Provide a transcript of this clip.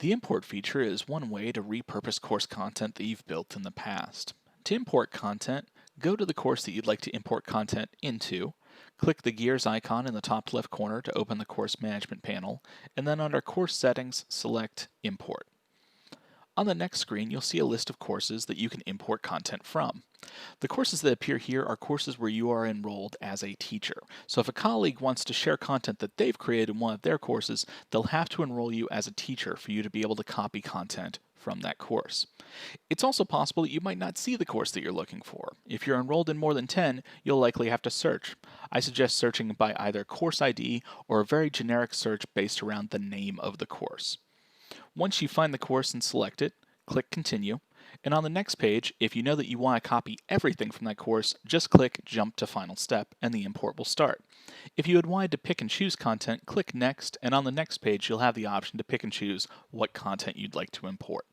The import feature is one way to repurpose course content that you've built in the past. To import content, go to the course that you'd like to import content into, click the gears icon in the top left corner to open the course management panel, and then under Course Settings, select Import. On the next screen, you'll see a list of courses that you can import content from. The courses that appear here are courses where you are enrolled as a teacher. So if a colleague wants to share content that they've created in one of their courses, they'll have to enroll you as a teacher for you to be able to copy content from that course. It's also possible that you might not see the course that you're looking for. If you're enrolled in more than 10, you'll likely have to search. I suggest searching by either course ID or a very generic search based around the name of the course. Once you find the course and select it, click Continue, and on the next page, if you know that you want to copy everything from that course, just click Jump to Final Step and the import will start. If you had wanted to pick and choose content, click Next, and on the next page you'll have the option to pick and choose what content you'd like to import.